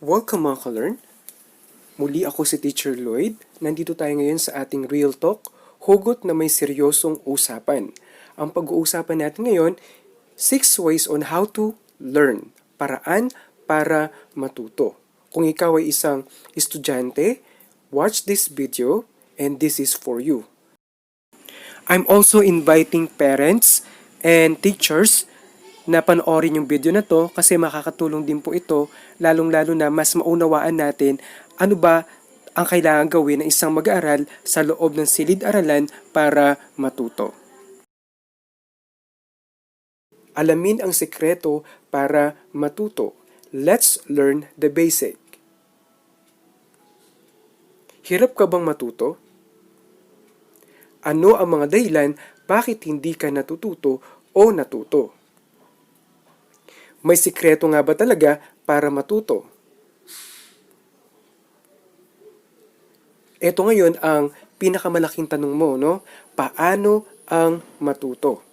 Welcome mga ka-learn! Muli ako si Teacher Lloyd. Nandito tayo ngayon sa ating Real Talk, hugot na may seryosong usapan. Ang pag-uusapan natin ngayon, 6 ways on how to learn. Paraan para matuto. Kung ikaw ay isang estudyante, watch this video and this is for you. I'm also inviting parents and teachers na panoorin yung video na to kasi makakatulong din po ito lalong-lalo na mas maunawaan natin ano ba ang kailangan gawin ng isang mag-aaral sa loob ng silid-aralan para matuto. Alamin ang sekreto para matuto. Let's learn the basic. Hirap ka bang matuto? Ano ang mga dahilan bakit hindi ka natututo o natuto? May sikreto nga ba talaga para matuto? Ito ngayon ang pinakamalaking tanong mo, no? Paano ang matuto?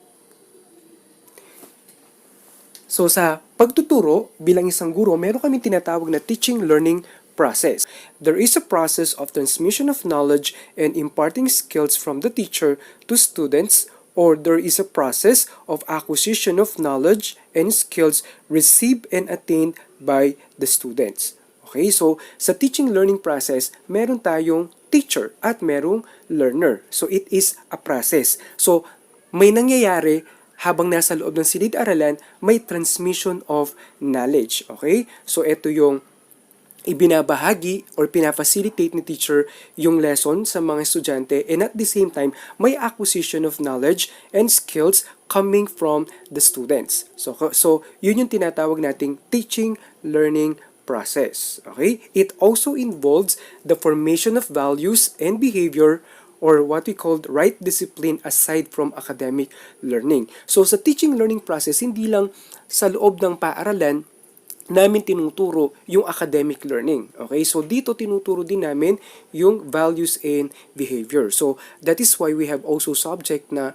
So sa pagtuturo bilang isang guro, meron kaming tinatawag na teaching learning process. There is a process of transmission of knowledge and imparting skills from the teacher to students, or there is a process of acquisition of knowledge and skills received and attained by the students. Okay, so sa teaching learning process, meron tayong teacher at merong learner. So it is a process. So may nangyayari habang nasa loob ng silid-aralan, may transmission of knowledge. Okay, so ito yung ibinabahagi or pinafacilitate ni teacher yung lesson sa mga estudyante, and at the same time, may acquisition of knowledge and skills coming from the students. So yun yung tinatawag nating teaching learning process. Okay? It also involves the formation of values and behavior, or what we call right discipline aside from academic learning. So sa teaching learning process, hindi lang sa loob ng paaralan namin tinuturo yung academic learning. Okay? So dito tinuturo din namin yung values and behavior. So that is why we have also subject na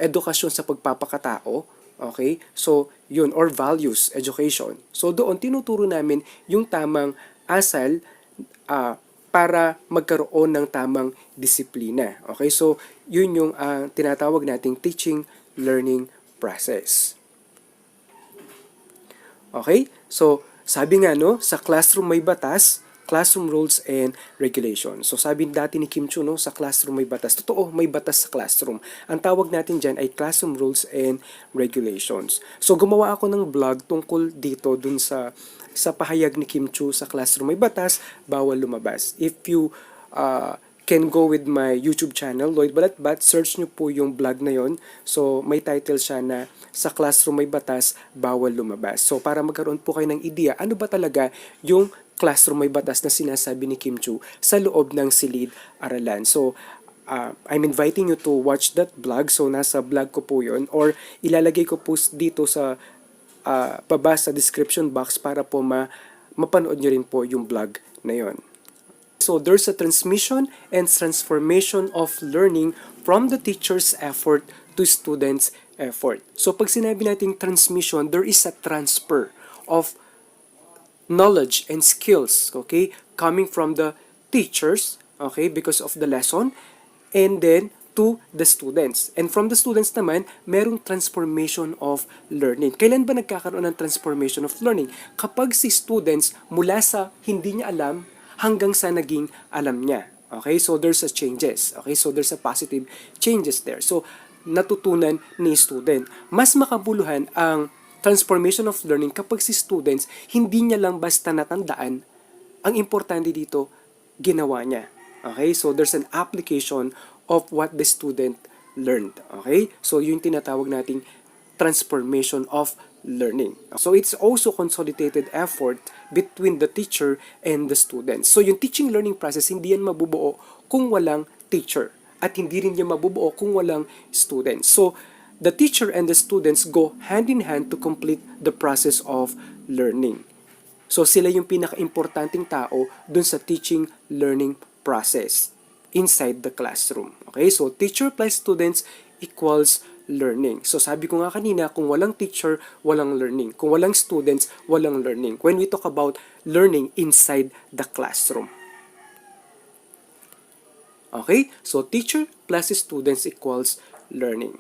edukasyon sa pagpapakatao. Okay? So yun, or values education. So doon tinuturo namin yung tamang asal para magkaroon ng tamang disiplina. Okay? So yun yung tinatawag nating teaching learning process. Okay? So, sabi nga no, sa classroom may batas, classroom rules and regulations. So, sabi dati ni Kim Chu, no, sa classroom may batas. Totoo, may batas sa classroom. Ang tawag natin dyan ay classroom rules and regulations. So, gumawa ako ng vlog tungkol dito dun sa pahayag ni Kim Chu sa classroom may batas, bawal lumabas. If you can go with my YouTube channel, Lloyd Balatbat, search nyo po yung vlog na yon. So, may title siya na sa classroom may batas, bawal lumabas. So, para magkaroon po kayo ng ideya, ano ba talaga yung classroom may batas na sinasabi ni Kim Chu sa loob ng silid-aralan. So, I'm inviting you to watch that vlog. So, nasa vlog ko po yon, or ilalagay ko po dito sa baba sa description box para po mapanood nyo rin po yung vlog na yon. So there's a transmission and transformation of learning from the teacher's effort to students' effort. So pag sinabi natin transmission, there is a transfer of knowledge and skills, okay, coming from the teachers, okay, because of the lesson, and then to the students. And from the students naman, merong transformation of learning. Kailan ba nagkakaroon ng transformation of learning? Kapag si students mula sa hindi niya alam hanggang sa naging alam niya. Okay? So there's a changes. Okay? So there's a positive changes there. So natutunan ni student. Mas makabuluhan ang transformation of learning kapag si students hindi niya lang basta natandaan, ang importante dito ginawa niya. Okay? So there's an application of what the student learned. Okay? So yun tinatawag nating transformation of learning. So it's also consolidated effort between the teacher and the students. So yung teaching learning process, hindi yan mabubuo kung walang teacher. At hindi rin yan mabubuo kung walang students. So the teacher and the students go hand in hand to complete the process of learning. So sila yung pinaka-importanting tao dun sa teaching learning process inside the classroom. Okay, so teacher plus students equals learning. So sabi ko nga kanina, kung walang teacher, walang learning. Kung walang students, walang learning. When we talk about learning inside the classroom. Okay? So teacher plus students equals learning.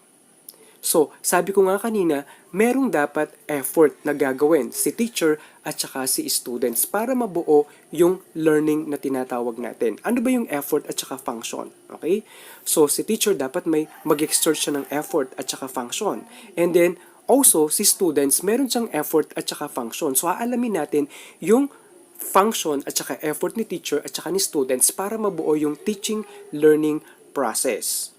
So, sabi ko nga kanina, merong dapat effort na gagawin si teacher at saka si students para mabuo yung learning na tinatawag natin. Ano ba yung effort at saka function? Okay? So, si teacher dapat may mag-exert siya ng effort at saka function. And then, also, si students, meron siyang effort at saka function. So, aalamin natin yung function at saka effort ni teacher at saka ni students para mabuo yung teaching learning process.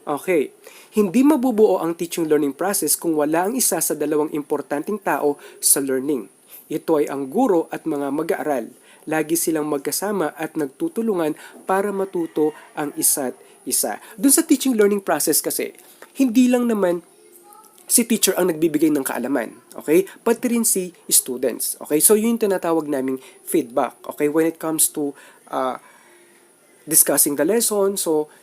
Okay, hindi mabubuo ang teaching learning process kung wala ang isa sa dalawang importanteng tao sa learning. Ito ay ang guro at mga mag-aaral. Lagi silang magkasama at nagtutulungan para matuto ang isa't isa. Doon sa teaching learning process kasi, hindi lang naman si teacher ang nagbibigay ng kaalaman, okay? Pati rin si students, okay? So yun yung tinatawag naming feedback, okay? When it comes to discussing the lesson, so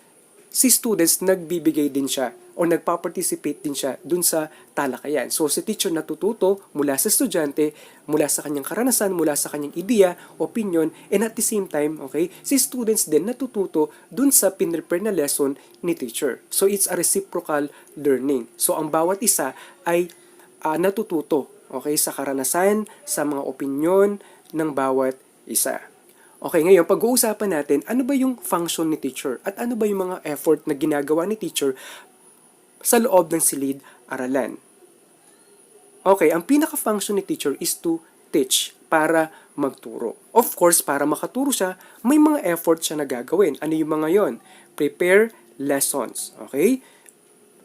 si students nagbibigay din siya o nagpa-participate din siya dun sa talakayan. So si teacher natututo mula sa estudyante, mula sa kanyang karanasan, mula sa kanyang ideya, opinion, and at the same time, okay, si students din natututo dun sa pinrepare na lesson ni teacher. So it's a reciprocal learning. So ang bawat isa ay natututo, okay, sa karanasan, sa mga opinion ng bawat isa. Okay, ngayon pag-uusapan natin ano ba yung function ni teacher at ano ba yung mga effort na ginagawa ni teacher sa loob ng silid-aralan. Okay, ang pinaka-function ni teacher is to teach, para magturo. Of course, para makaturo siya, may mga effort siya na gagawin. Ano yung mga yon? Prepare lessons. Okay?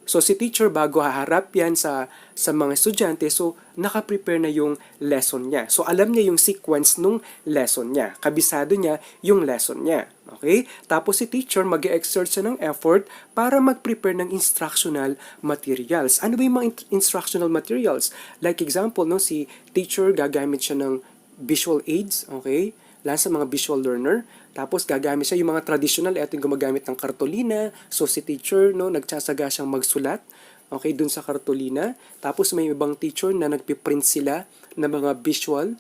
So si teacher bago haharap yan sa mga estudyante, so naka-prepare na yung lesson niya. So alam niya yung sequence nung lesson niya. Kabisado niya yung lesson niya. Okay? Tapos si teacher mag-exert siya ng effort para mag-prepare ng instructional materials. Ano ba yung mga instructional materials? Like example, no, si teacher gagamit siya ng visual aids, okay? Lahat sa mga visual learner. Tapos gagamit siya yung mga traditional, ito yung gumagamit ng kartolina. So si teacher, no, nagsasaga siyang magsulat, okay, dun sa kartolina. Tapos may ibang teacher na nagpiprint sila ng mga visual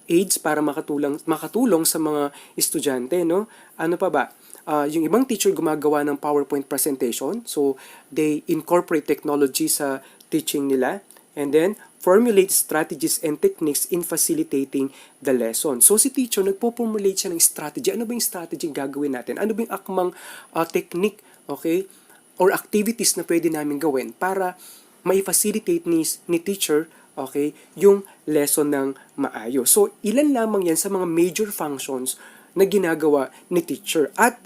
aids para makatulong sa mga estudyante, no. Ano pa ba? Yung ibang teacher gumagawa ng PowerPoint presentation. So they incorporate technology sa teaching nila. And then formulate strategies and techniques in facilitating the lesson. So si teacher, nagpo-formulate siya ng strategy. Ano ba yung strategy gagawin natin? Ano ba yung akmang technique, okay, or activities na pwede namin gawin para mai-facilitate ni teacher, okay, yung lesson ng maayos. So ilan lamang yan sa mga major functions na ginagawa ni teacher at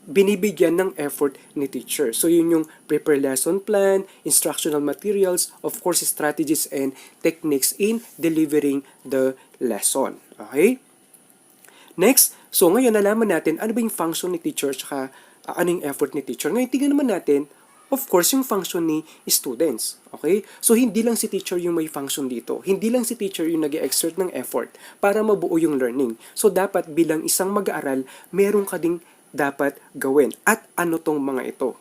binibigyan ng effort ni teacher. So yun yung prepare lesson plan, instructional materials, of course strategies and techniques in delivering the lesson. Okay? Next, so ngayon nalaman natin ano ba yung function ni teacher at ano yung effort ni teacher. Ngayon tingnan naman natin, of course, yung function ni students. Okay? So hindi lang si teacher yung may function dito. Hindi lang si teacher yung nag-exert ng effort para mabuo yung learning. So dapat bilang isang mag-aaral, meron ka ding dapat gawin. At ano tong mga ito?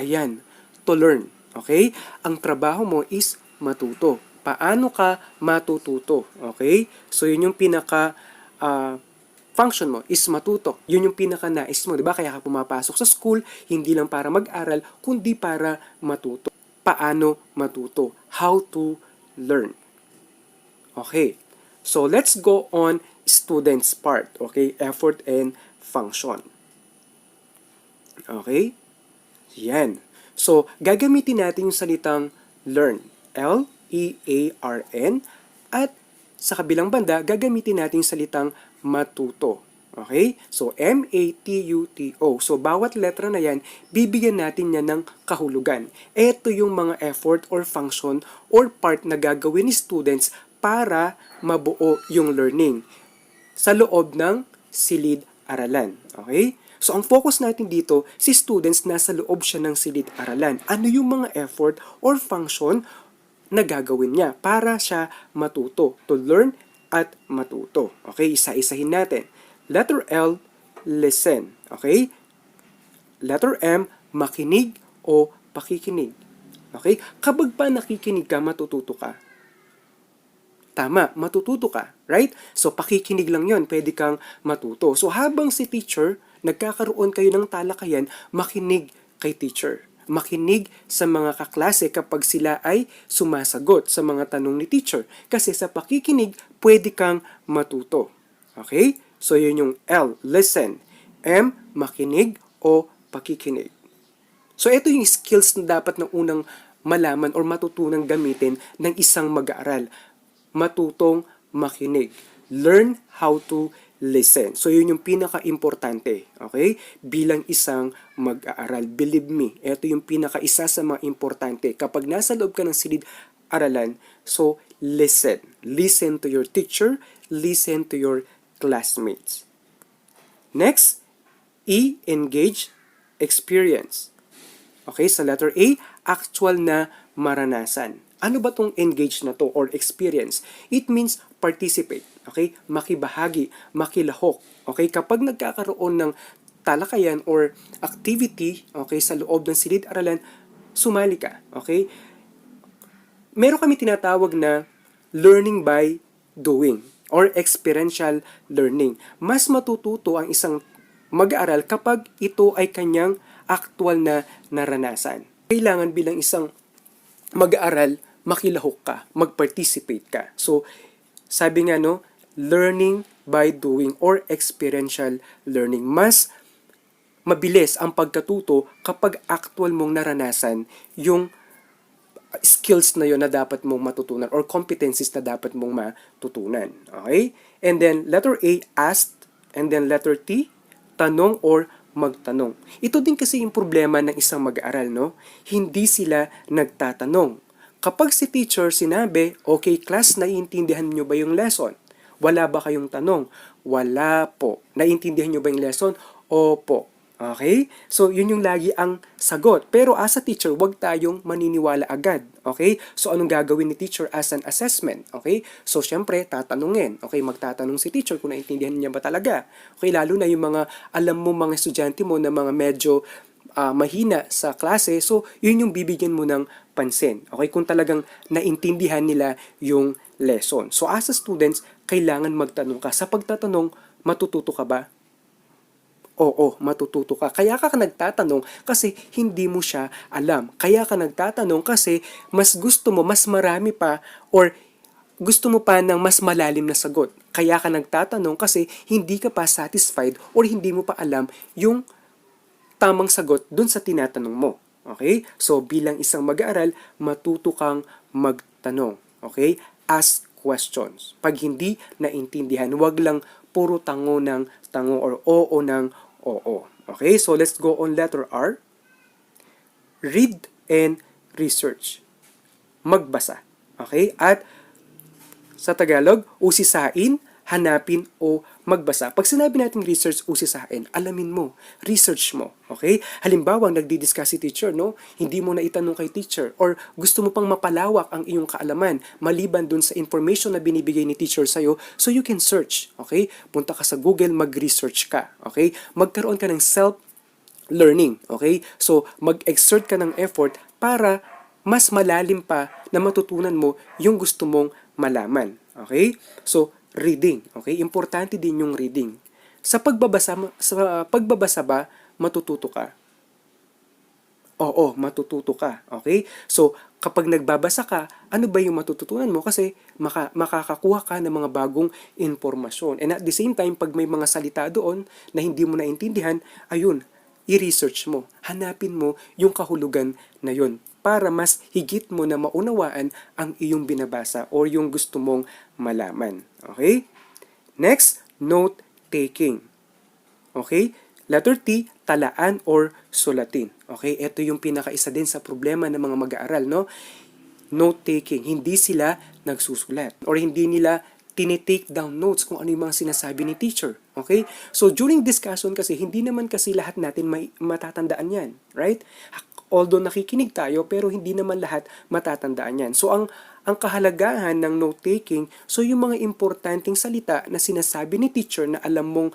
Ayan, to learn. Okay? Ang trabaho mo is matuto. Paano ka matututo? Okay? So yun yung pinaka function mo is matuto. Yun yung pinaka nais mo, 'di ba? Kaya ka pumapasok sa school, hindi lang para mag-aral, kundi para matuto. Paano matuto? How to learn. Okay. So let's go on students part, okay? Effort and function. Okay? Yan. So, gagamitin natin yung salitang learn. L-E-A-R-N. At sa kabilang banda, gagamitin natin yung salitang matuto. Okay? So, M-A-T-U-T-O. So, bawat letra na yan, bibigyan natin yan ng kahulugan. Ito yung mga effort or function or part na gagawin ni students para mabuo yung learning sa loob ng silid-aralan. Okay? So, ang focus natin dito, si students nasa loob siya ng silid-aralan. Ano yung mga effort or function na gagawin niya para siya matuto? To learn at matuto. Okay? Isa-isahin natin. Letter L, listen. Okay? Letter M, makinig o pakikinig. Okay? Kapag pa nakikinig ka, matututo ka. Tama, matututo ka, right? So, pakikinig lang yon, pwede kang matuto. So, habang si teacher, nagkakaroon kayo ng talakayan, makinig kay teacher. Makinig sa mga kaklase kapag sila ay sumasagot sa mga tanong ni teacher. Kasi sa pakikinig, pwede kang matuto. Okay? So, yun yung L, listen. M, makinig o pakikinig. So, ito yung skills na dapat na unang malaman or matutunang gamitin ng isang mag-aaral. Matutong makinig. Learn how to listen. So, yun yung pinaka-importante. Okay? Bilang isang mag-aaral. Believe me, ito yung pinaka-isa sa mga importante. Kapag nasa loob ka ng silid-aralan, so, listen. Listen to your teacher. Listen to your classmates. Next, E, engage, experience. Okay, sa letter A, actual na maranasan. Ano ba tong engage na to or experience? It means participate. Okay? Makibahagi, makilahok. Okay? Kapag nagkakaroon ng talakayan or activity, okay, sa loob ng silid-aralan, sumali ka. Okay? Meron kami tinatawag na learning by doing or experiential learning. Mas matututo ang isang mag-aaral kapag ito ay kanyang actual na naranasan. Kailangan bilang isang mag-aaral, makilahok ka, mag-participate ka. So, sabi nga no, learning by doing or experiential learning. Mas mabilis ang pagkatuto kapag actual mong naranasan yung skills na yon na dapat mong matutunan or competencies na dapat mong matutunan. Okay? And then, letter A, asked. And then, letter T, tanong or magtanong. Ito din kasi yung problema ng isang mag-aaral, no? Hindi sila nagtatanong. Kapag si teacher sinabi, okay class, naiintindihan nyo ba yung lesson? Wala ba kayong tanong? Wala po. Naiintindihan nyo ba yung lesson? Opo. Okay? So, yun yung lagi ang sagot. Pero as a teacher, wag tayong maniniwala agad. Okay? So, anong gagawin ni teacher as an assessment? Okay? So, syempre, tatanungin. Okay? Magtatanong si teacher kung naiintindihan niya ba talaga. Okay? Lalo na yung mga, alam mo mga estudyante mo na mga medyo mahina sa klase, so yun yung bibigyan mo ng pansin. Okay, kung talagang naintindihan nila yung lesson. So as a students, kailangan magtanong ka. Sa pagtatanong, matututo ka ba? Oo, matututo ka. Kaya ka nagtatanong kasi hindi mo siya alam. Kaya ka nagtatanong kasi mas gusto mo, mas marami pa or gusto mo pa ng mas malalim na sagot. Kaya ka nagtatanong kasi hindi ka pa satisfied or hindi mo pa alam yung tamang sagot dun sa tinatanong mo. Okay? So, bilang isang mag-aaral, matuto kang magtanong. Okay? Ask questions. Pag hindi naintindihan, wag lang puro tango ng tango or oo ng oo. Okay? So, let's go on letter R. Read and research. Magbasa. Okay? At sa Tagalog, usisain, hanapin o magbasa. Pag sinabi natin research, usisain, alamin mo, research mo, okay? Halimbawa, nagdi-discuss si teacher, no? Hindi mo na itanong kay teacher or gusto mo pang mapalawak ang iyong kaalaman maliban dun sa information na binibigay ni teacher sa'yo, so you can search, okay? Punta ka sa Google, mag-research ka, okay? Magkaroon ka ng self-learning, okay? So, mag-exert ka ng effort para mas malalim pa na matutunan mo yung gusto mong malaman, okay? So, reading, okay? Importante din yung reading. Sa pagbabasa ba matututo ka? Oo, matututo ka, okay? So, kapag nagbabasa ka, ano ba yung matututunan mo? Kasi makakakuha ka ng mga bagong impormasyon. And at the same time, pag may mga salita doon na hindi mo naintindihan, ayun, i-research mo. Hanapin mo yung kahulugan na yun para mas higit mo na maunawaan ang iyong binabasa or yung gusto mong malaman. Okay? Next, note-taking. Okay? Letter T, talaan or sulatin. Okay? Ito yung pinakaisa din sa problema ng mga mag-aaral, no? Note-taking. Hindi sila nagsusulat or hindi nila tinitake down notes kung ano yung mga sinasabi ni teacher. Okay? So, during discussion kasi, hindi naman kasi lahat natin matatandaan yan. Right? Although nakikinig tayo, pero hindi naman lahat matatandaan yan. So, ang kahalagahan ng note-taking, so yung mga importanteng salita na sinasabi ni teacher na alam mong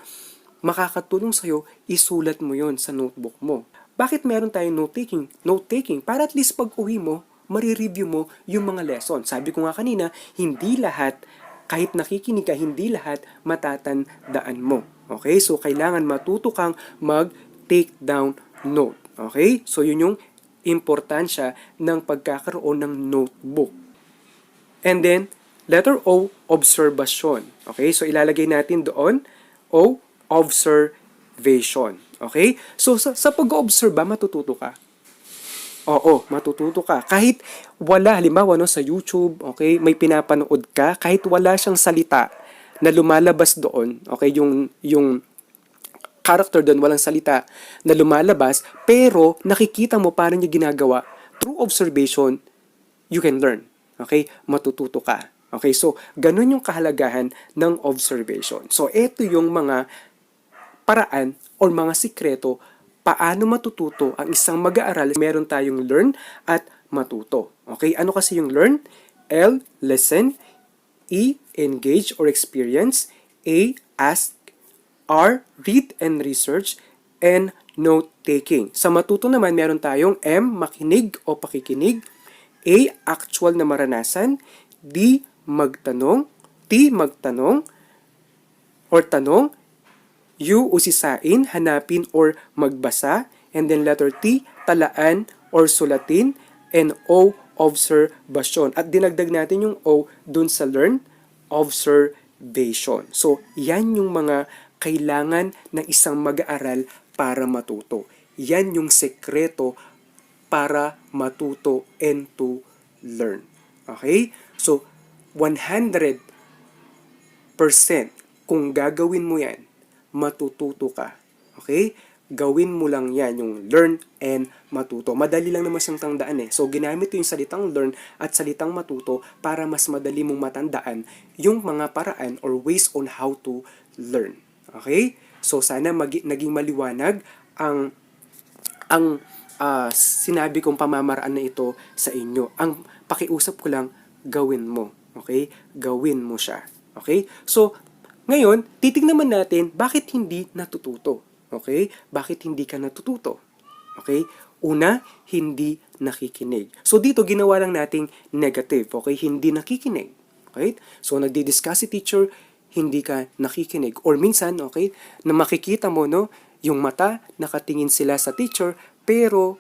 makakatulong sa'yo, isulat mo yon sa notebook mo. bakit meron tayong note-taking? Note-taking, para at least pag uwi mo, marireview mo yung mga lesson. Sabi ko nga kanina, hindi lahat, kahit nakikinig ka, hindi lahat matatandaan mo. Okay? So, kailangan matuto kang mag-take down note. Okay? So, yun yung importansya ng pagkakaroon ng notebook. And then, letter O, observation. Okay? So, ilalagay natin doon, O, observation. Okay? So, sa pag-observe ba, matututo ka? Oo, matututo ka. Kahit wala, halimbawa no, sa YouTube, okay, may pinapanood ka, kahit wala siyang salita na lumalabas doon, okay, yung character doon, walang salita na lumalabas, pero nakikita mo paano niya ginagawa, through observation, you can learn. Okay? Matututo ka. Okay? So, ganun yung kahalagahan ng observation. So, ito yung mga paraan o mga sikreto paano matututo ang isang mag-aaral. Meron tayong learn at matuto. Okay? Ano kasi yung learn? L, listen. E, engage or experience. A, ask. R, read and research. And note-taking. Sa matuto naman, meron tayong M, makinig o pakikinig. A, actual na maranasan. D, magtanong. T, magtanong or tanong. U, usisain, hanapin or magbasa. And then letter T, talaan or sulatin. And O, observation. At dinagdag natin yung O dun sa learn, observation. So, yan yung mga kailangan ng isang mag-aaral para matuto. Yan yung sekreto para matuto and to learn. Okay? So, 100% kung gagawin mo yan, matututo ka. Okay? Gawin mo lang yan, yung learn and matuto. Madali lang naman siyang tandaan eh. So, ginamit yung salitang learn at salitang matuto para mas madali mong matandaan yung mga paraan or ways on how to learn. Okay? So, sana naging maliwanag ang sinabi kong pamamaraan na ito sa inyo. Ang pakiusap ko lang, gawin mo. Okay? Gawin mo siya. Okay? So, ngayon, titignan naman natin bakit hindi natututo. Okay? Bakit hindi ka natututo? Okay? Una, hindi nakikinig. So, dito ginawa lang nating negative. Okay? Hindi nakikinig. Okay? So, nagdi-discuss si teacher, hindi ka nakikinig. Or minsan, okay, na makikita mo, no, yung mata, nakatingin sila sa teacher, pero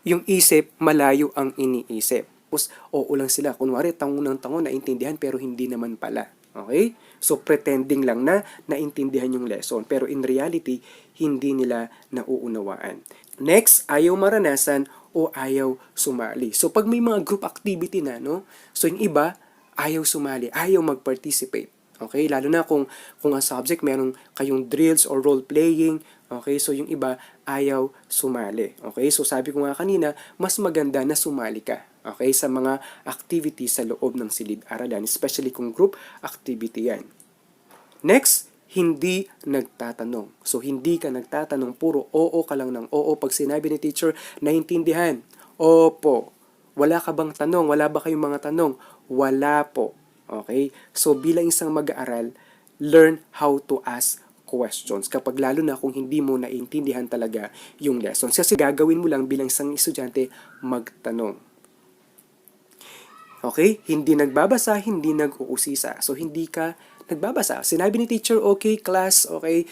yung isip, malayo ang iniisip. Tapos, oo lang sila. Kunwari, tango ng tango, naintindihan, pero hindi naman pala. Okay? So, pretending lang na naintindihan yung lesson. Pero in reality, hindi nila nauunawaan. Next, ayaw maranasan o ayaw sumali. So, pag may mga group activity na, no? So, yung iba, ayaw sumali, ayaw mag-participate. Okay? Lalo na kung ang subject, meron kayong drills or role-playing. Okay? So, yung iba, ayaw sumali. Okay? So, sabi ko nga kanina, mas maganda na sumali ka. Okay, sa mga activities sa loob ng silid-aralan, especially kung group activity yan. Next, hindi nagtatanong. So, hindi ka nagtatanong, puro oo ka lang ng oo. Pag sinabi ni teacher, naintindihan, opo. Wala ka bang tanong? Wala ba kayong mga tanong? Wala po. Okay? So, bilang isang mag-aaral, learn how to ask questions. Kapag lalo na kung hindi mo naintindihan talaga yung lessons. Kasi gagawin mo lang bilang isang estudyante, magtanong. Okay? Hindi nagbabasa, hindi nag-uusisa. So, hindi ka nagbabasa. Sinabi ni teacher, okay, class, okay,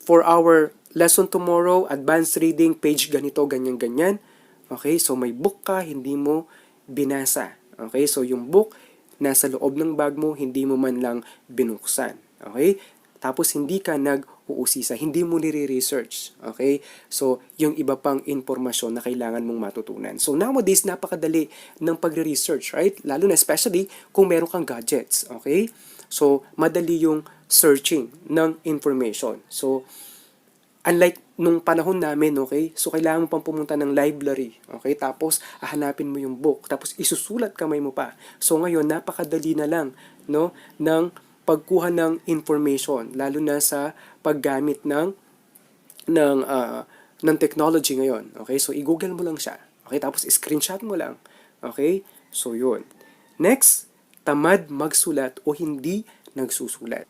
for our lesson tomorrow, advanced reading, page ganito, ganyan-ganyan. Okay? So, may book ka, hindi mo binasa. Okay? So, yung book, nasa loob ng bag mo, hindi mo man lang binuksan. Okay? Tapos, hindi ka nag-uusisa, hindi mo nire-research. Okay? So, yung iba pang informasyon na kailangan mong matutunan. So, nowadays, napakadali ng pagre-research, right? Lalo na especially kung meron kang gadgets. Okay? So, madali yung searching ng information. So, unlike nung panahon namin, okay? So, kailangan mo pang pumunta ng library, okay? Tapos, hahanapin mo yung book. Tapos, isusulat kamay mo pa. So, ngayon, napakadali na lang, no? Ng pagkuha ng information, lalo na sa paggamit ng technology ngayon. Okay? So, i-google mo lang siya. Okay? Tapos, screenshot mo lang. Okay? So, yun. Next, tamad magsulat o hindi nagsusulat.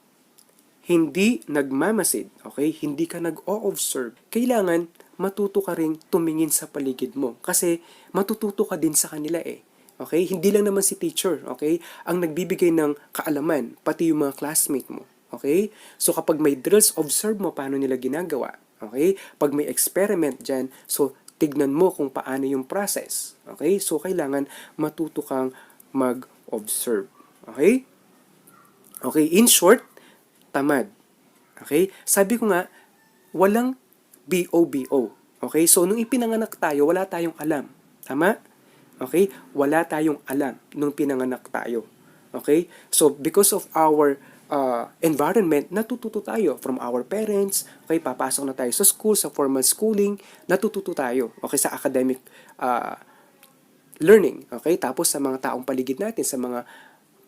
Hindi nagmamasid. Okay? Hindi ka nag-o-observe. Kailangan matuto ka ring tumingin sa paligid mo. Kasi matututo ka din sa kanila eh. Okay? Hindi lang naman si teacher, okay? Ang nagbibigay ng kaalaman, pati yung mga classmate mo. Okay? So kapag may drills, observe mo paano nila ginagawa. Okay? Pag may experiment dyan, so tignan mo kung paano yung process. Okay? So kailangan matuto kang mag-observe. Okay? Okay, in short, tamad. Okay? Sabi ko nga, walang BOBO. Okay? So, nung ipinanganak tayo, wala tayong alam. Tama? Okay? Wala tayong alam nung pinanganak tayo. Okay? So, because of our environment, natututo tayo from our parents. Okay? Papasok na tayo sa school, sa formal schooling. Natututo tayo. Okay? Sa academic learning. Okay? Tapos sa mga taong paligid natin, sa mga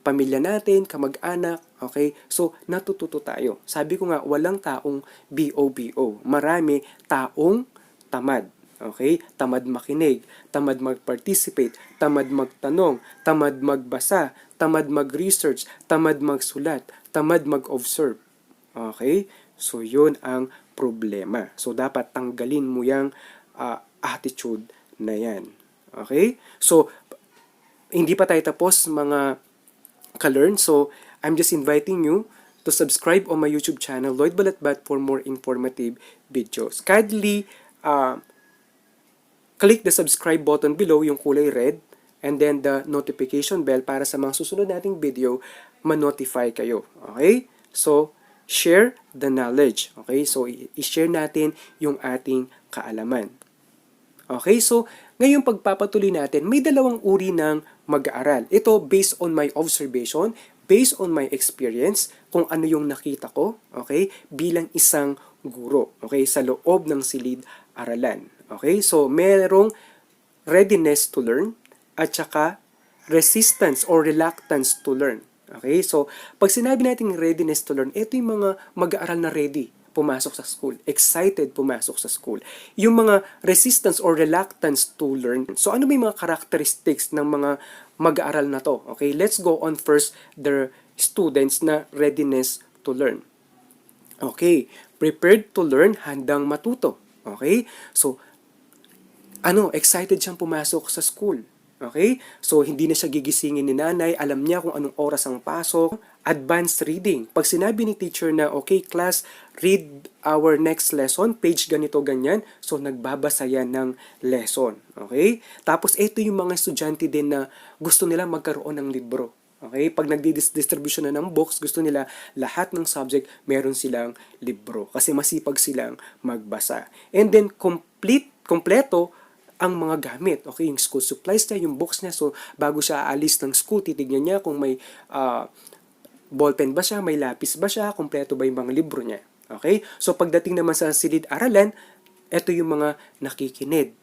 pamilya natin, kamag-anak, okay? So, natututo tayo. Sabi ko nga, walang taong BOBO. Marami taong tamad. Okay? Tamad makinig, tamad mag-participate, tamad magtanong, tamad magbasa, tamad mag-research, tamad magsulat, tamad mag-observe. Okay? So, yun ang problema. So, dapat tanggalin mo yung attitude na yan. Okay? So, hindi pa tayo tapos mga ka-learn. So, I'm just inviting you to subscribe on my YouTube channel, Lloyd Balatbat, for more informative videos. Kindly click the subscribe button below, yung kulay red, and then the notification bell para sa mga susunod nating video, ma-notify kayo. Okay? So, share the knowledge. Okay? So, i-share natin yung ating kaalaman. Okay, so ngayong pagpapatuloy natin, may dalawang uri ng mag-aaral. Ito based on my observation, based on my experience, kung ano yung nakita ko, okay, bilang isang guro, okay, sa loob ng silid-aralan. Okay, so merong readiness to learn at saka resistance or reluctance to learn. Okay, so pag sinabi natin readiness to learn, ito yung mga mag-aaral na ready pumasok sa school, excited pumasok sa school. Yung mga resistance or reluctance to learn. So ano ba yung mga characteristics ng mga mag-aaral na to? Okay, let's go on first the students na readiness to learn. Okay, prepared to learn, handang matuto. Okay, so excited siyang pumasok sa school. Okay? So, hindi na siya gigisingin ni nanay. Alam niya kung anong oras ang pasok. Advanced reading. Pag sinabi ni teacher na, okay, class, read our next lesson, page ganito, ganyan. So, nagbabasa yan ng lesson. Okay? Tapos, ito yung mga estudyante din na gusto nila magkaroon ng libro. Okay? Pag nagdi-distribution na ng books, gusto nila lahat ng subject, meron silang libro. Kasi masipag silang magbasa. And then, kompleto, ang mga gamit. Okay, yung school supplies niya, yung books niya. So, bago siya aalis ng school, titignan niya kung may ballpen ba siya, may lapis ba siya, kompleto ba yung mga libro niya. Okay? So, pagdating naman sa silid-aralan, ito yung mga nakikinig.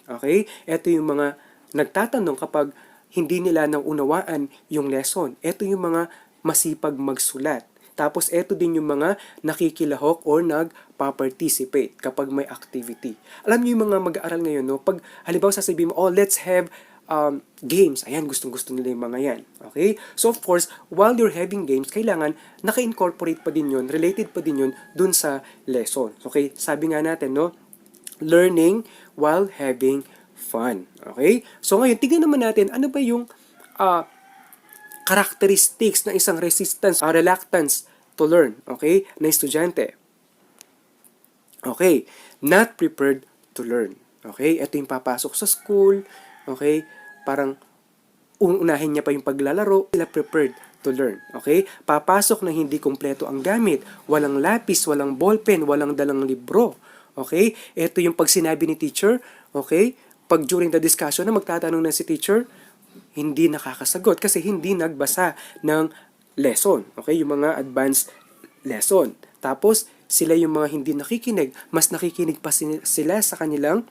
Okay? Ito yung mga nagtatanong kapag hindi nila naunawaan yung lesson. Ito yung mga masipag magsulat. Tapos, eto din yung mga nakikilahok or nagpa-participate kapag may activity. Alam niyo yung mga mag-aaral ngayon, no? Pag, halimbawa, sasabihin mo, let's have games. Ayan, gustong-gusto nila yung mga yan. Okay? So, of course, while you're having games, kailangan naka-incorporate pa din yun, related pa din yun dun sa lesson. Okay? Sabi nga natin, no? Learning while having fun. Okay? So, ngayon, tignan naman natin, ano ba yung characteristics ng isang resistance or reluctance to learn, okay, na estudyante. Okay, not prepared to learn. Okay, ito yung papasok sa school, okay, parang unahin niya pa yung paglalaro, sila prepared to learn. Okay, papasok na hindi kompleto ang gamit, walang lapis, walang ballpen, walang dalang libro. Okay, ito yung pag sinabi ni teacher, okay, pag during the discussion na magtatanong na si teacher, hindi nakakasagot kasi hindi nagbasa ng lesson. Okay? Yung mga advanced lesson. Tapos, sila yung mga hindi nakikinig. Mas nakikinig pa sila sa kanilang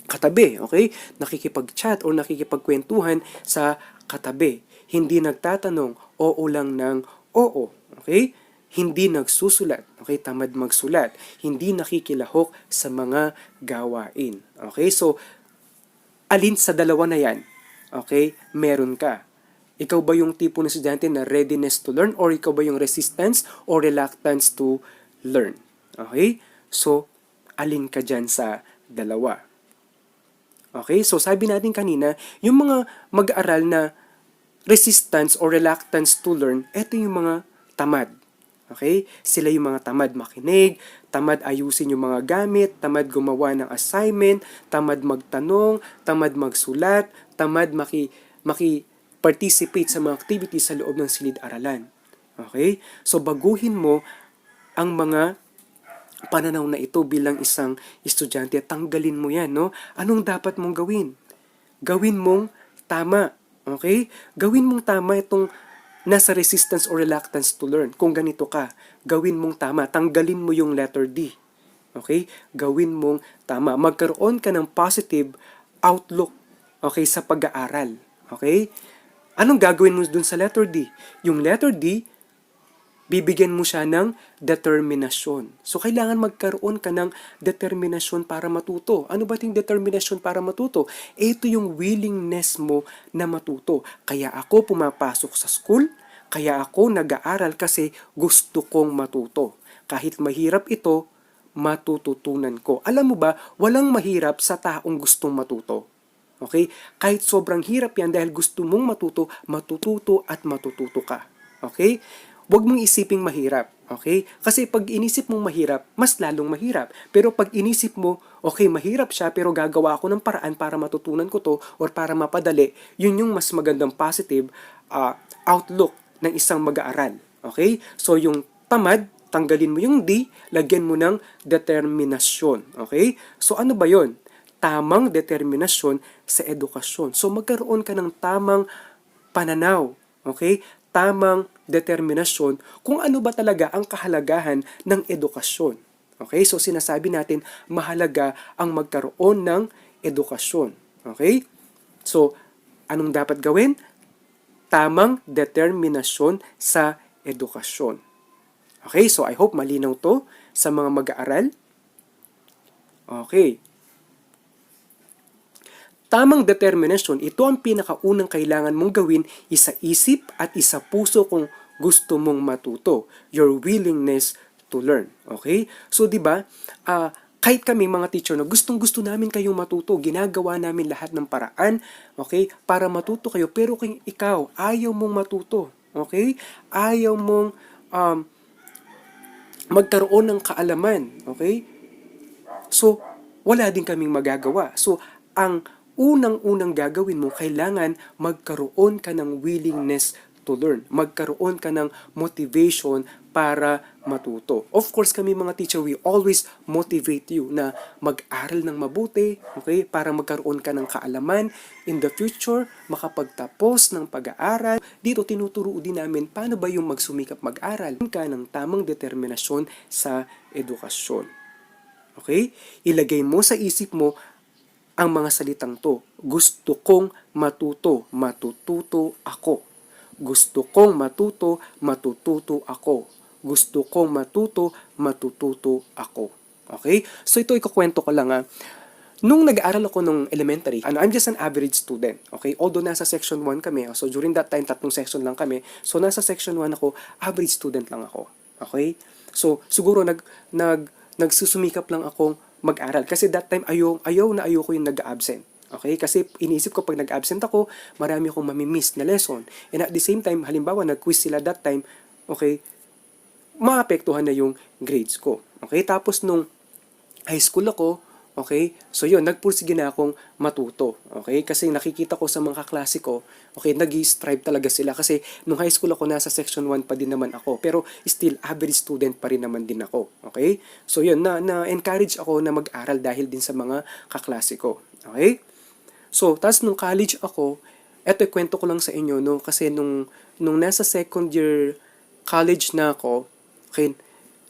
katabi. Okay? Nakikipag-chat or nakikipagkwentuhan sa katabi. Hindi nagtatanong, oo lang ng oo. Okay? Hindi nagsusulat. Okay? Tamad magsulat. Hindi nakikilahok sa mga gawain. Okay? So, alin sa dalawa na yan? Okay, meron ka. Ikaw ba yung tipo ng estudyante na readiness to learn or ikaw ba yung resistance or reluctance to learn? Okay? So, alin ka dyan sa dalawa. Okay, so sabi natin kanina, yung mga mag-aaral na resistance or reluctance to learn, eto yung mga tamad. Okay? Sila yung mga tamad makinig, tamad ayusin yung mga gamit, tamad gumawa ng assignment, tamad magtanong, tamad magsulat, tamad participate sa mga activities sa loob ng silid-aralan. Okay? So baguhin mo ang mga pananaw na ito bilang isang estudyante, tanggalin mo yan, no? Anong dapat mong gawin? Gawin mong tama, okay? Gawin mong tama itong nasa resistance or reluctance to learn. Kung ganito ka, gawin mong tama, tanggalin mo yung letter D. Okay? Gawin mong tama. Magkaroon ka ng positive outlook, okay, sa pag-aaral. Okay? Anong gagawin mo dun sa letter D? Yung letter D, bibigyan mo siya ng determinasyon. So, kailangan magkaroon ka ng determinasyon para matuto. Ano ba yung determinasyon para matuto? Ito yung willingness mo na matuto. Kaya ako pumapasok sa school, kaya ako nag-aaral kasi gusto kong matuto. Kahit mahirap ito, matututunan ko. Alam mo ba, walang mahirap sa taong gustong matuto. Okay? Kahit sobrang hirap yan dahil gusto mong matuto, matututo at matututo ka. Okay? Huwag mong isiping mahirap, okay? Kasi pag inisip mong mahirap, mas lalong mahirap. Pero pag inisip mo, okay, mahirap siya pero gagawa ako ng paraan para matutunan ko to or para mapadali, yun yung mas magandang positive outlook ng isang mag-aaral, okay? So yung tamad, tanggalin mo yung D, lagyan mo ng determinasyon, okay? So ano ba yon? Tamang determinasyon sa edukasyon. So magkaroon ka ng tamang pananaw, okay? Tamang determinasyon kung ano ba talaga ang kahalagahan ng edukasyon. Okay? So sinasabi natin mahalaga ang magkaroon ng edukasyon. Okay? So anong dapat gawin? Tamang determinasyon sa edukasyon. Okay? So I hope malinaw to sa mga mag-aaral. Okay. Tamang determinasyon, ito ang pinakaunang kailangan mong gawin isa isip at isa puso kung gusto mong matuto. Your willingness to learn. Okay? So, di ba, kahit kami mga teacher na gustong-gusto namin kayong matuto, ginagawa namin lahat ng paraan, okay, para matuto kayo, pero kung ikaw, ayaw mong matuto, okay? Ayaw mong magkaroon ng kaalaman, okay? So, wala din kaming magagawa. So, ang unang-unang gagawin mo, kailangan magkaroon ka ng willingness to learn. Magkaroon ka ng motivation para matuto. Of course, kami mga teacher, we always motivate you na mag-aral ng mabuti, okay? Para magkaroon ka ng kaalaman in the future, makapagtapos ng pag-aaral. Dito, tinuturo din namin paano ba yung magsumikap mag-aral. Ka ng tamang determinasyon sa edukasyon. Okay? Ilagay mo sa isip mo ang mga salitang to. Gusto kong matuto, matututo ako. Gusto kong matuto, matututo ako. Gusto kong matuto, matututo ako. Okay? So ito ikukwento ko lang Nung nag-aaral ako nung elementary, I'm just an average student. Okay? Although nasa section 1 kami, so during that time, 3 section lang kami. So nasa section 1 ako, average student lang ako. Okay? So siguro nagsusumikap lang akong mag-aral. Kasi that time, ayaw ko yung nag-absent. Okay? Kasi iniisip ko pag nag-absent ako, marami akong mamimiss na lesson. And at the same time, halimbawa, nag-quiz sila that time, okay, maapektuhan na yung grades ko. Okay? Tapos nung high school ako, okay, so yun, nagpursige na akong matuto. Okay? Kasi nakikita ko sa mga kaklase ko, okay, nag-strive talaga sila. Kasi nung high school ako, nasa section 1 pa din naman ako. Pero still, average student pa rin naman din ako. Okay? So yun, na-encourage ako na mag-aral dahil din sa mga kaklase ko. Okay? So, tas nung college ako, eto kwento ko lang sa inyo, no? Kasi nung nasa second year college na ako, okay,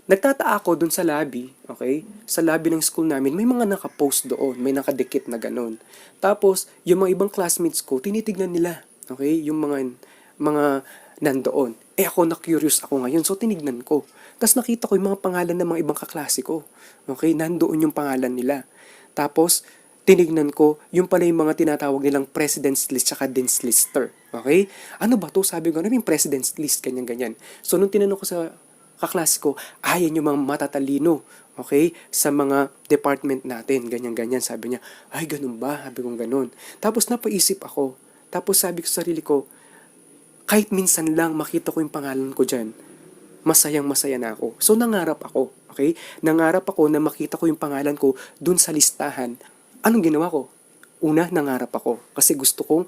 nagtataka ako dun sa lobby, okay? Sa lobby ng school namin, may mga nakapost doon, may nakadikit na ganun. Tapos, yung mga ibang classmates ko, tinitignan nila, okay? Yung mga nandoon. Ako na-curious ako ngayon, so tinignan ko. Tapos nakita ko yung mga pangalan ng mga ibang kaklase ko. Okay? Nandoon yung pangalan nila. Tapos, tinignan ko, yung pala yung mga tinatawag nilang president's list tsaka dean's lister. Okay? Ano ba to? Sabi ko, ano yung president's list? Ganyan-ganyan. So, nung tinanong ko sa kaklase ko, yan yung mga matatalino. okay, sa mga department natin, ganyan-ganyan. Sabi niya, ay, ganun ba? Sabi kong ganun. Tapos napaisip ako. Tapos sabi ko sa sarili ko, kahit minsan lang makita ko yung pangalan ko dyan, masayang masaya na ako. So nangarap ako, okay? Nangarap ako na makita ko yung pangalan ko dun sa listahan. Anong ginawa ko? Una, nangarap ako kasi gusto kong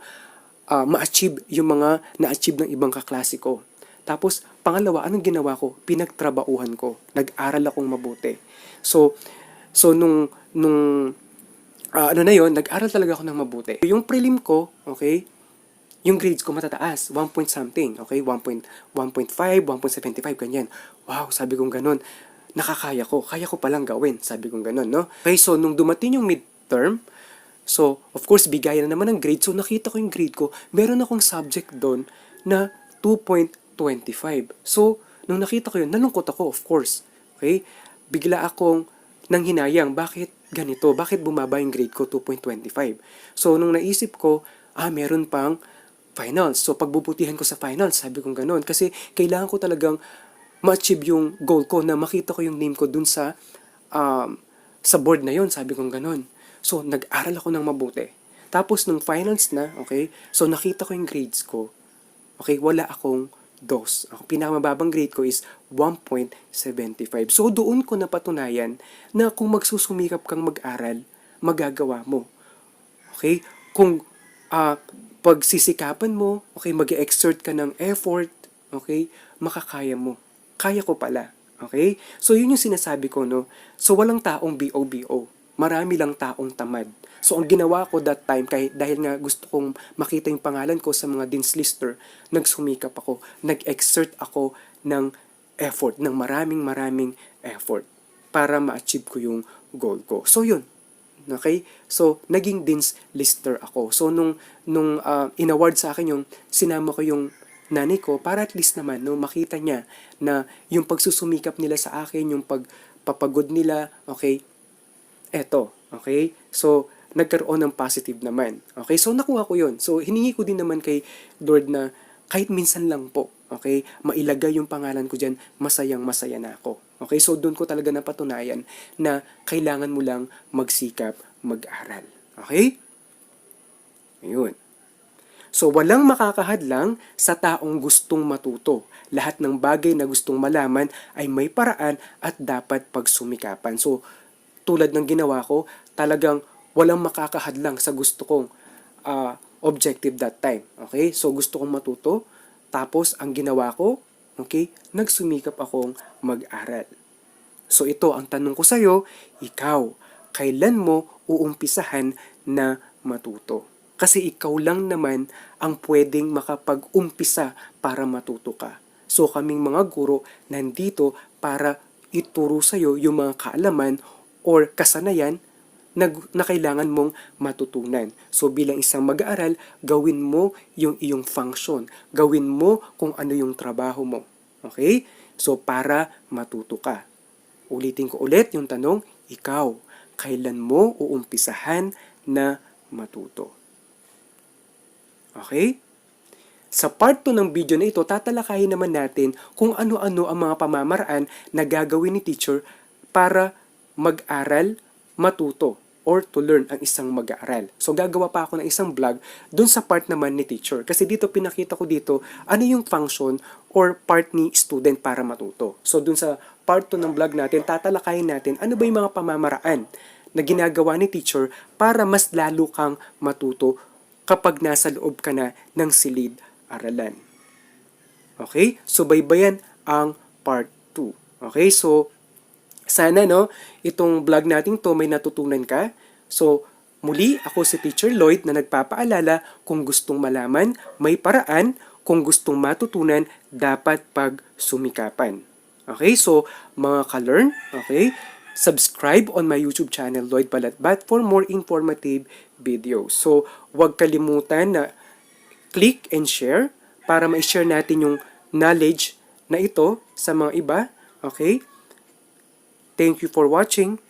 ma-achieve yung mga na-achieve ng ibang kaklase ko. Tapos, pangalawa, anong ginawa ko? Pinagtrabahuhan ko. Nag-aral akong mabuti. So, ano na yon, nag-aral talaga ako ng mabuti. Yung prelim ko, okay, yung grades ko matataas, 1 point something, okay, 1.5, 1.75, ganyan. Wow, sabi kong ganun, nakakaya ko, kaya ko palang gawin, sabi kong ganun, no? Okay, so nung dumating yung midterm, so of course, bigayan na naman ng grade, so nakita ko yung grade ko, meron akong subject doon na 2.25. So, nung nakita ko yun, nalungkot ako, of course, okay? Bigla akong nanghinayang, bakit ganito? Bakit bumaba yung grade ko, 2.25? So, nung naisip ko, meron pang finals. So, pagbubutihan ko sa finals, sabi kong ganun. Kasi, kailangan ko talagang ma-achieve yung goal ko na makita ko yung name ko dun sa board na yon, sabi kong ganun. So, nag-aral ako ng mabuti. Tapos, nung finals na, okay, so nakita ko yung grades ko. Okay, wala akong dos. Ang pinakamababang grade ko is 1.75. So, doon ko napatunayan na kung magsusumikap kang mag-aral, magagawa mo. Okay? Kung pagsisikapan mo, okay, mag-exert ka ng effort, okay, makakaya mo. Kaya ko pala. Okay? So, yun yung sinasabi ko, no? So, walang taong BO-BO. Marami lang taong tamad. So, ang ginawa ko that time, dahil nga gusto kong makita yung pangalan ko sa mga dean's lister, nagsumikap ako, nag-exert ako ng effort, ng maraming effort para ma-achieve ko yung goal ko. So, yun. Okay? So, naging dean's lister ako. So, nung in-award sa akin yung, sinama ko yung nanay ko para at least naman, no, makita niya na yung pagsusumikap nila sa akin, yung pagpapagod nila, okay, eto, okay? So, nagkaroon ng positive naman. Okay? So, nakuha ko yun. So, hiningi ko din naman kay Lord na kahit minsan lang po, okay, mailagay yung pangalan ko dyan, masayang-masaya na ako. Okay? So, doon ko talaga napatunayan na kailangan mo lang magsikap, mag-aral. Okay? Ayun. So, walang makakahadlang sa taong gustong matuto. Lahat ng bagay na gustong malaman ay may paraan at dapat pagsumikapan. So, tulad ng ginawa ko, talagang walang makakahadlang sa gusto kong objective that time. Okay? So, gusto kong matuto. Tapos, ang ginawa ko, okay, nagsumikap akong mag-aral. So, ito ang tanong ko sa'yo, ikaw, kailan mo uumpisahan na matuto? Kasi ikaw lang naman ang pwedeng makapag-umpisa para matuto ka. So, kaming mga guro nandito para ituro sa'yo yung mga kaalaman or kasanayan na kailangan mong matutunan. So bilang isang mag-aaral, gawin mo yung iyong function. Gawin mo kung ano yung trabaho mo. Okay? So para matuto ka. Ulitin ko ulit yung tanong, ikaw, kailan mo uumpisahan na matuto? Okay? Sa part 2 ng video na ito, tatalakayin naman natin kung ano-ano ang mga pamamaraan na gagawin ni teacher para mag-aral, matuto, or to learn ang isang mag-aaral. So, gagawa pa ako ng isang vlog dun sa part naman ni teacher. Kasi dito, pinakita ko dito, ano yung function or part ni student para matuto. So, dun sa part 2 ng vlog natin, tatalakayin natin ano ba yung mga pamamaraan na ginagawa ni teacher para mas lalo kang matuto kapag nasa loob ka na ng silid-aralan. Okay? So, baybayan ang part 2. Okay? So, sana, no, itong vlog natin to may natutunan ka. So, muli, ako si Teacher Lloyd na nagpapaalala kung gustong malaman, may paraan, kung gustong matutunan, dapat pagsumikapan. Okay? So, mga ka-learn, okay, subscribe on my YouTube channel, Lloyd Balatbat, for more informative videos. So, huwag kalimutan na click and share para ma-share natin yung knowledge na ito sa mga iba. Okay? Thank you for watching.